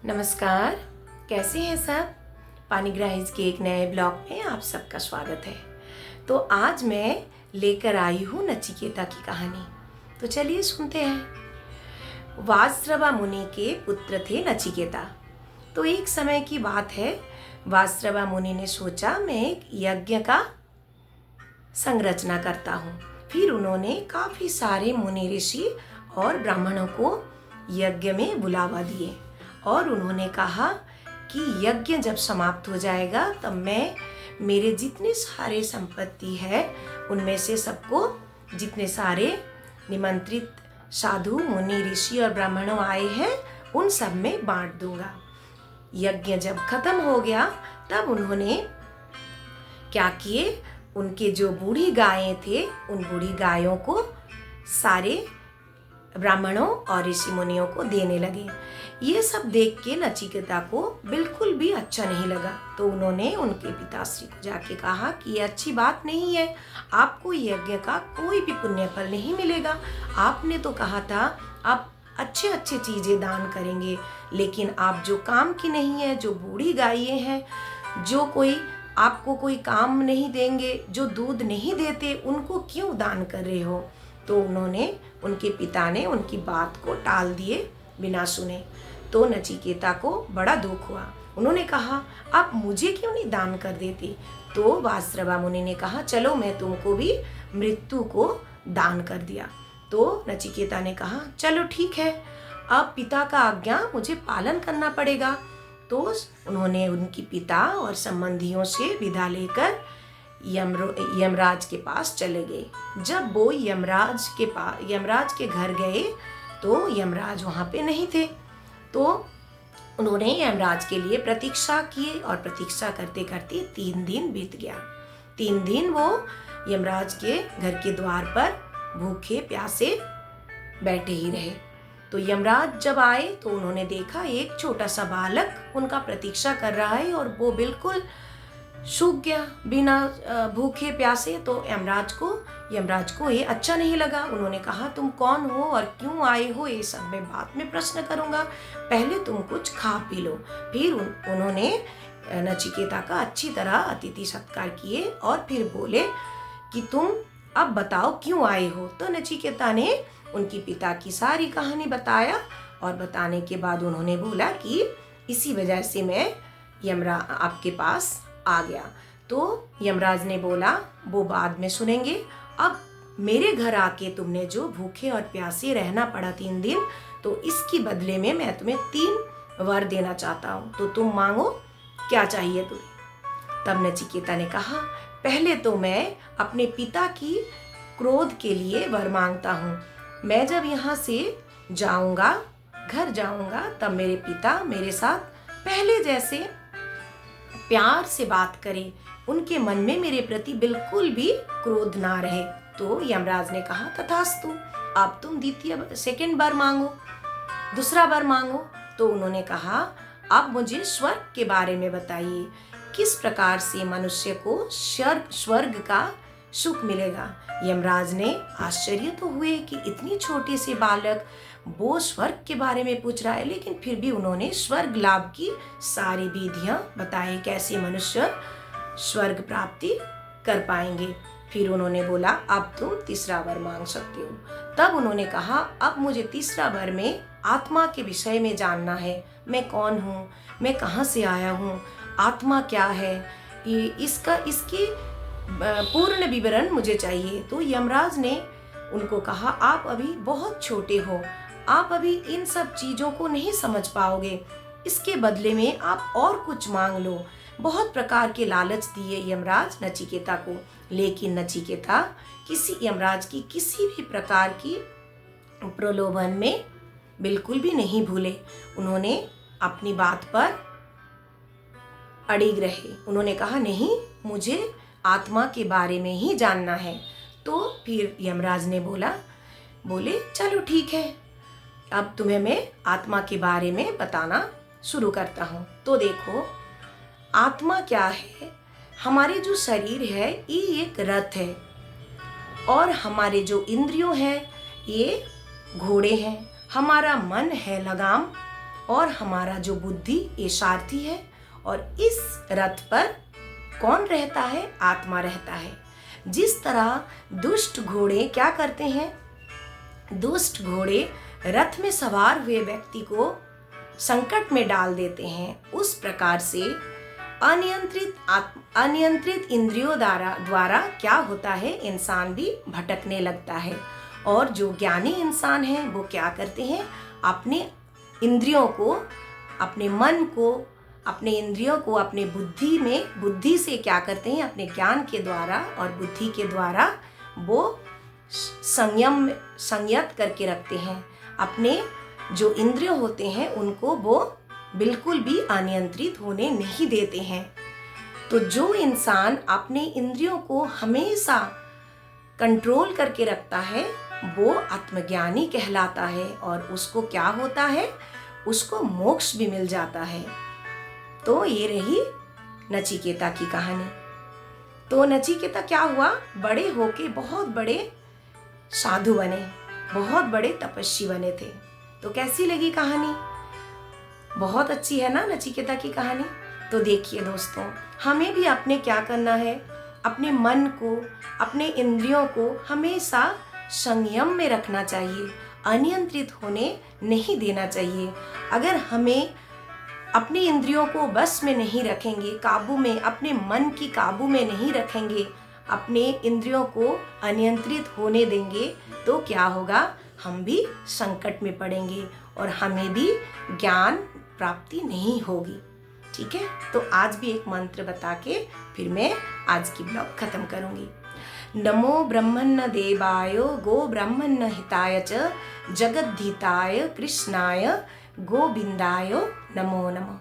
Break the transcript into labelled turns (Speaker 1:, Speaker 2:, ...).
Speaker 1: नमस्कार। कैसे हैं सब? पानीग्राहीज के एक नए ब्लॉग में आप सबका स्वागत है। तो आज मैं लेकर आई हूँ नचिकेता की कहानी। तो चलिए सुनते हैं। वासृवा मुनि के पुत्र थे नचिकेता। तो एक समय की बात है, वासृवा मुनि ने सोचा मैं एक यज्ञ का संरचना करता हूँ। फिर उन्होंने काफ़ी सारे मुनि ऋषि और ब्राह्मणों को यज्ञ में बुलावा दिए और उन्होंने कहा कि यज्ञ जब समाप्त हो जाएगा तब मैं मेरे जितने सारे संपत्ति है उनमें से सबको, जितने सारे निमंत्रित साधु मुनि ऋषि और ब्राह्मणों आए हैं उन सब में बांट दूंगा। यज्ञ जब खत्म हो गया तब उन्होंने क्या किए, उनके जो बूढ़ी गायें थे उन बूढ़ी गायों को सारे ब्राह्मणों और ऋषि मुनियों को देने लगे। ये सब देख के नचिकेता को बिल्कुल भी अच्छा नहीं लगा। तो उन्होंने उनके पिताश्री को जाके कहा कि ये अच्छी बात नहीं है, आपको यज्ञ का कोई भी पुण्य फल नहीं मिलेगा। आपने तो कहा था आप अच्छे अच्छे चीज़ें दान करेंगे, लेकिन आप जो काम की नहीं है, जो बूढ़ी गायें हैं, जो कोई आपको कोई काम नहीं देंगे, जो दूध नहीं देते, उनको क्यों दान कर रहे हो? तो उनके पिता ने उनकी बात को टाल दिए बिना सुने। तो नचिकेता को बड़ा दुख हुआ। उन्होंने कहा आप मुझे क्यों नहीं दान कर देते? तो वासृवा मुनि ने कहा चलो मैं तुमको भी मृत्यु को दान कर दिया। तो नचिकेता ने कहा चलो ठीक है, अब पिता का आज्ञा मुझे पालन करना पड़ेगा। तो उन्होंने उनकी पिता और संबंधियों से विदा लेकर यमराज के पास चले गए। जब वो यमराज के घर गए तो यमराज वहाँ पे नहीं थे। तो उन्होंने यमराज के लिए प्रतीक्षा किए और प्रतीक्षा करते करते 3 दिन बीत गया। 3 दिन वो यमराज के घर के द्वार पर भूखे प्यासे बैठे ही रहे। तो यमराज जब आए तो उन्होंने देखा एक छोटा सा बालक उनका प्रतीक्षा कर रहा है और वो बिल्कुल सूख गया बिना भूखे प्यासे। तो यमराज को ये अच्छा नहीं लगा। उन्होंने कहा तुम कौन हो और क्यों आए हो, ये सब मैं बाद में प्रश्न करूंगा, पहले तुम कुछ खा पी लो। फिर उन्होंने नचिकेता का अच्छी तरह अतिथि सत्कार किए और फिर बोले कि तुम अब बताओ क्यों आए हो। तो नचिकेता ने उनकी पिता की सारी कहानी बताया और बताने के बाद उन्होंने बोला कि इसी वजह से मैं आपके पास आ गया। तो यमराज ने बोला वो बाद में सुनेंगे, अब मेरे घर आके तुमने जो भूखे और प्यासे रहना पड़ा 3 दिन, तो इसकी बदले में मैं तुम्हें 3 वर देना चाहता हूँ। तो तुम मांगो, क्या चाहिए तुम्हें? तब नचिकेता ने कहा पहले तो मैं अपने पिता की क्रोध के लिए वर मांगता हूँ। मैं जब यहाँ से घर जाऊँगा तब मेरे पिता मेरे साथ पहले जैसे प्यार से बात करे, उनके मन में मेरे प्रति बिल्कुल भी क्रोध ना रहे। तो यमराज ने कहा तथास्तु, अब तुम सेकंड बार मांगो, दूसरा बार मांगो। तो उन्होंने कहा अब मुझे स्वर्ग के बारे में बताइए, किस प्रकार से मनुष्य को स्वर्ग का सुख मिलेगा। यमराज ने आश्चर्य तो हुए कि इतनी छोटे से बालक वो स्वर्ग के बारे में पूछ रहा है, लेकिन फिर भी उन्होंने स्वर्ग लाभ की सारी विधियां बताई, कैसे मनुष्य स्वर्ग प्राप्ति कर पाएंगे। फिर उन्होंने बोला अब तुम तीसरा वर मांग सकते हो। तब उन्होंने कहा अब मुझे तीसरा वर में आत्मा के विषय में जानना है। मैं कौन हूँ, मैं कहाँ से आया हूँ, आत्मा क्या है, इसकी पूर्ण विवरण मुझे चाहिए। तो यमराज ने उनको कहा आप अभी बहुत छोटे हो, आप अभी इन सब चीज़ों को नहीं समझ पाओगे, इसके बदले में आप और कुछ मांग लो। बहुत प्रकार के लालच दिए यमराज नचिकेता को, लेकिन नचिकेता यमराज की किसी भी प्रकार की प्रलोभन में बिल्कुल भी नहीं भूले। उन्होंने अपनी बात पर अड़िग रहे। उन्होंने कहा नहीं, मुझे आत्मा के बारे में ही जानना है। तो फिर यमराज ने बोले चलो ठीक है, अब तुम्हें मैं आत्मा के बारे में बताना शुरू करता हूँ। तो देखो आत्मा क्या है, हमारे जो शरीर है ये एक रथ है और हमारे जो इंद्रियों हैं ये घोड़े हैं, हमारा मन है लगाम और हमारा जो बुद्धि ये सारथी है। और इस रथ पर कौन रहता है? आत्मा रहता है। जिस तरह दुष्ट घोड़े क्या करते हैं? दुष्ट घोड़े रथ में सवार हुए व्यक्ति को संकट में डाल देते हैं, उस प्रकार से अनियंत्रित इंद्रियों द्वारा क्या होता है? इंसान भी भटकने लगता है। और जो ज्ञानी इंसान है वो क्या करते हैं? अपने इंद्रियों को, अपने मन को, अपने इंद्रियों को अपने बुद्धि से क्या करते हैं? अपने ज्ञान के द्वारा और बुद्धि के द्वारा वो संयत करके रखते हैं। अपने जो इंद्रिय होते हैं उनको वो बिल्कुल भी अनियंत्रित होने नहीं देते हैं। तो जो इंसान अपने इंद्रियों को हमेशा कंट्रोल करके रखता है वो आत्मज्ञानी कहलाता है। और उसको क्या होता है? उसको मोक्ष भी मिल जाता है। तो ये रही नचिकेता की कहानी। तो नचिकेता क्या हुआ? बड़े होके बहुत बड़े साधु बने, बहुत बड़े तपस्वी बने थे। तो कैसी लगी कहानी? बहुत अच्छी है ना नचिकेता की कहानी। तो देखिए दोस्तों, हमें भी अपने क्या करना है? अपने मन को, अपने इंद्रियों को हमेशा संयम में रखना चाहिए, अनियंत्रित होने नहीं देना चाहिए। अगर हमें अपनी इंद्रियों को बस में नहीं रखेंगे, काबू में, अपने मन की काबू में नहीं रखेंगे, अपने इंद्रियों को अनियंत्रित होने देंगे, तो क्या होगा? हम भी संकट में पड़ेंगे और हमें भी ज्ञान प्राप्ति नहीं होगी। ठीक है, तो आज भी एक मंत्र बता के फिर मैं आज की ब्लॉग खत्म करूंगी। नमो ब्रह्मण्य देवाय गो ब्रह्मण्य हिताय च जगद्धिताय कृष्णाय गोविंदाय नमो नमः।